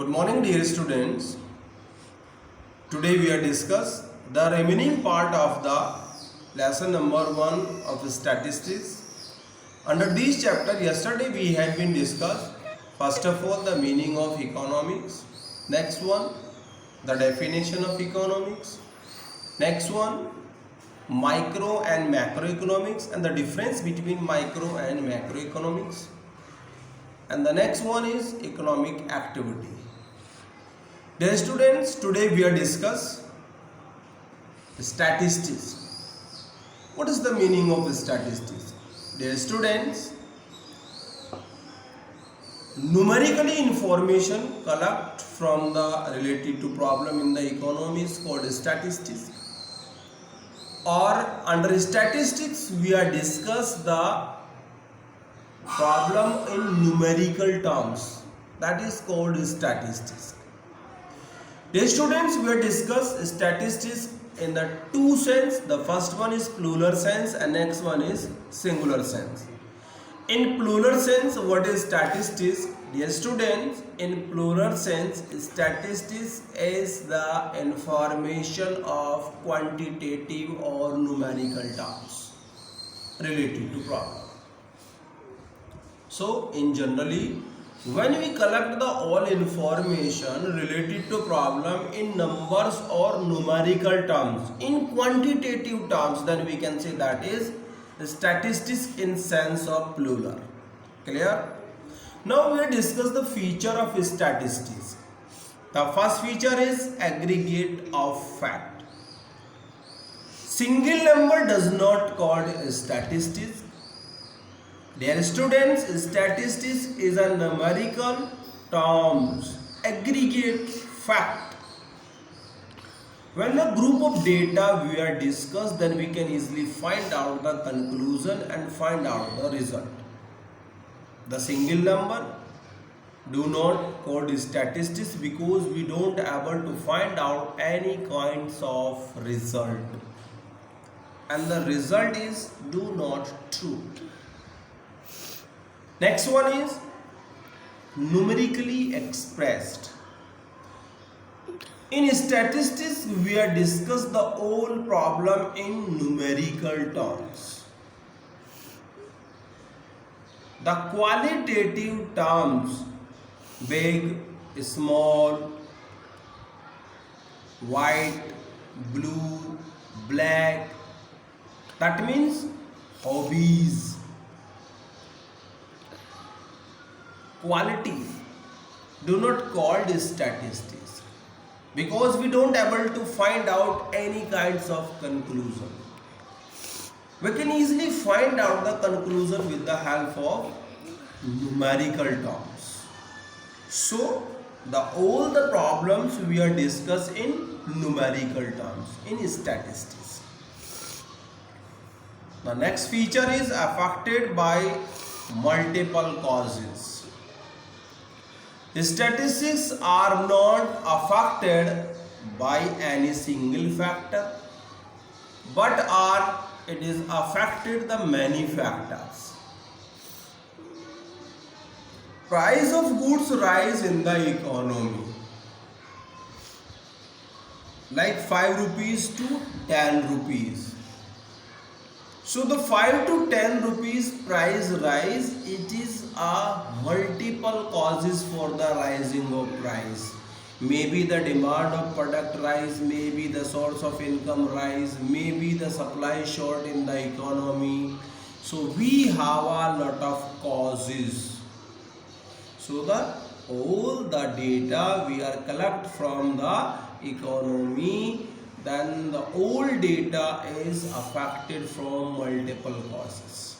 Good morning, dear students. Today we are discuss the remaining part of the lesson number 1 of statistics. Under this chapter, yesterday we had been discussed first of all the meaning of economics. Next one, the definition of economics. Next one, micro and macroeconomics and the difference between micro and macroeconomics. And the next one is economic activity. Dear students, today we are discuss statistics. What is the meaning of statistics? Dear students, numerically information collect from the related to problem in the economy is called statistics. Or under statistics we are discuss the problem in numerical terms, that is called statistics. Dear students, we will discuss statistics in the two sense. The first one is plural sense and next one is singular sense. In plural sense, what is statistics? Dear students, in plural sense, statistics is the information of quantitative or numerical terms related to problem. So, in generally, when we collect the all information related to problem in numbers or numerical terms, in quantitative terms, then we can say that is statistics in sense of plural. Clear? Now we discuss the feature of statistics. The first feature is aggregate of fact. Single number does not called statistics. Dear students, statistics is a numerical terms, aggregate fact. When a group of data we are discussed, then we can easily find out the conclusion and find out the result. The single number do not call statistics because we don't able to find out any kinds of result, and the result is do not true. Next one is numerically expressed. In statistics, we are discuss the whole problem in numerical terms. The qualitative terms, big, small, white, blue, black, that means hobbies. Quality do not call this statistics because we don't able to find out any kinds of conclusion. We can easily find out the conclusion with the help of numerical terms. So all the problems we are discuss in numerical terms in statistics. The next feature is affected by multiple causes. Statistics are not affected by any single factor, but it is affected the many factors. Price of goods rise in the economy, like 5 rupees to 10 rupees. So the 5 to 10 rupees price rise, it is a multiple causes for the rising of price. Maybe the demand of product rise, maybe the source of income rise, maybe the supply short in the economy. So we have a lot of causes. So all the data we are collect from the economy, then the whole data is affected from multiple causes.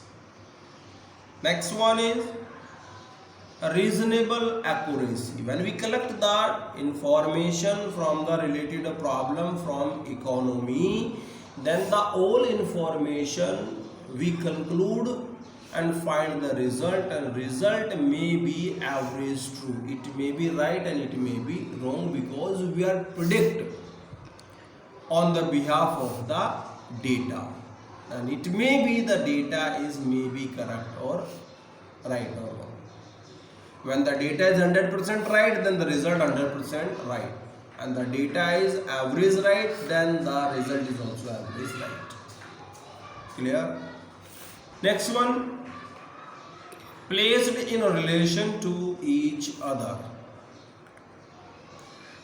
Next one is reasonable accuracy. When we collect the information from the related problem from economy, then the whole information we conclude and find the result, and result may be average true. It may be right and it may be wrong because we are predict on the behalf of the data, and it may be the data is maybe correct or right or wrong. When the data is 100% right, then the result 100% right. And the data is average right, then the result is also average right. Clear? Next one, placed in relation to each other.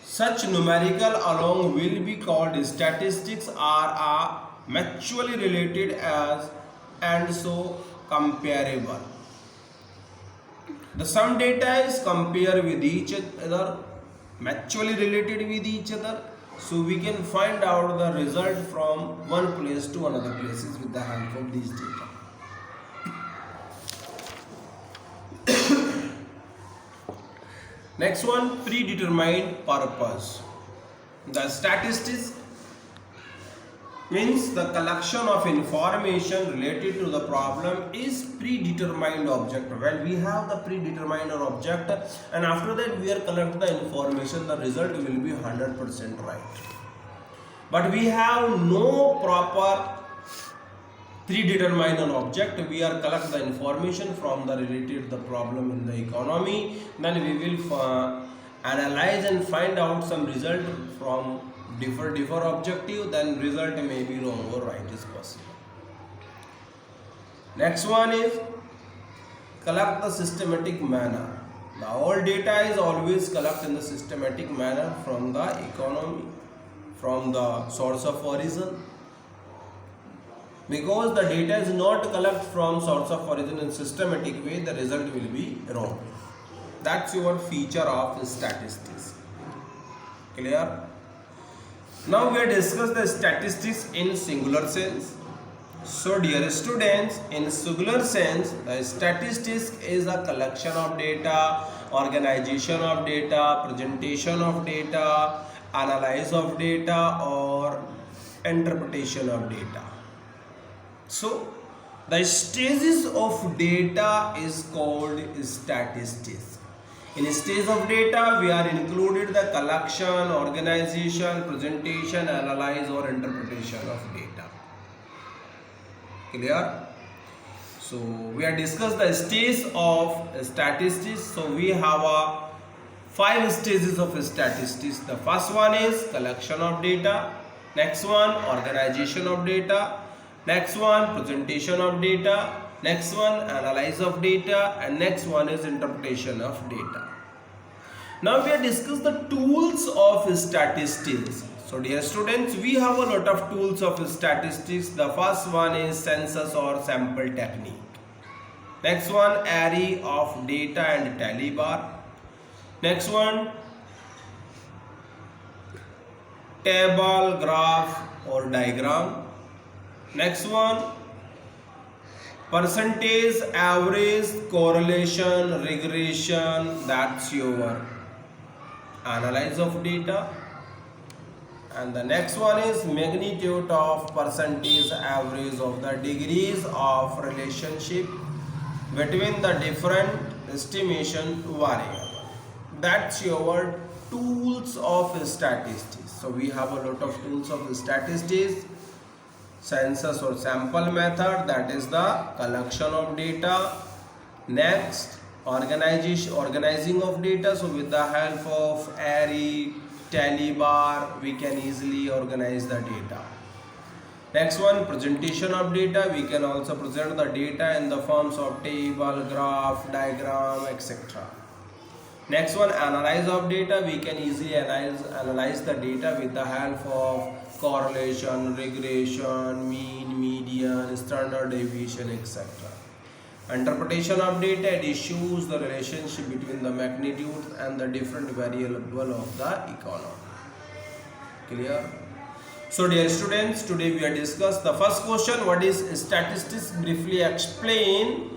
Such numerical along will be called statistics are mutually related as and so comparable. The some data is compared with each other, mutually related with each other, so we can find out the result from one place to another places with the help of these data. Next one, predetermined purpose. The statistics means the collection of information related to the problem is predetermined object. When we have the predetermined object and after that we are collect the information, the result will be 100% right. But we have no proper predetermined object, we are collect the information from the related the problem in the economy, then we will analyze and find out some result from different objective, then result may be wrong or right is possible. Next one is collect the systematic manner. The all data is always collect in the systematic manner from the economy, from the source of origin. Because the data is not collect from source of origin in systematic way, the result will be wrong. That's your feature of statistics. Clear? Now we will discuss the statistics in singular sense. So dear students, in singular sense, the statistics is a collection of data, organization of data, presentation of data, analysis of data or interpretation of data. So the stages of data is called statistics. In stage of data, we are included the collection, organization, presentation, analysis or interpretation of data. Clear? So we have discussed the stage of statistics. So we have 5 stages of statistics. The first one is collection of data. Next one, organization of data. Next one, presentation of data. Next one, analysis of data. And next one is interpretation of data. Now we have discussed the tools of statistics. So dear students, we have a lot of tools of statistics. The first one is census or sample technique. Next one, array of data and tally bar. Next one, table, graph or diagram. Next one, percentage, average, correlation, regression. That's your analysis of data. And the next one is magnitude of percentage, average of the degrees of relationship between the different estimation variable. That's your tools of statistics. So we have a lot of tools of statistics. Census or sample method, that is the collection of data. Next, organizing of data. So with the help of array, tally bar, we can easily organize the data. Next one, presentation of data. We can also present the data in the forms of table, graph, diagram, etc. Next one, analysis of data. We can easily analyze the data with the help of correlation, regression, mean, median, standard deviation, etc. Interpretation of data, it issues the relationship between the magnitude and the different variable of the economy. Clear? So dear students, today we have discussed the first question, what is statistics? Briefly explain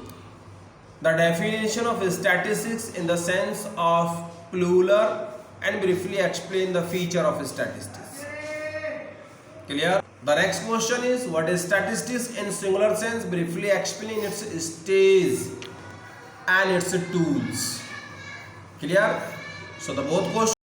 the definition of statistics in the sense of plural and briefly explain the feature of statistics. Clear? The next question is, what is statistics in singular sense? Briefly explain its stage and its tools. Clear? So the both questions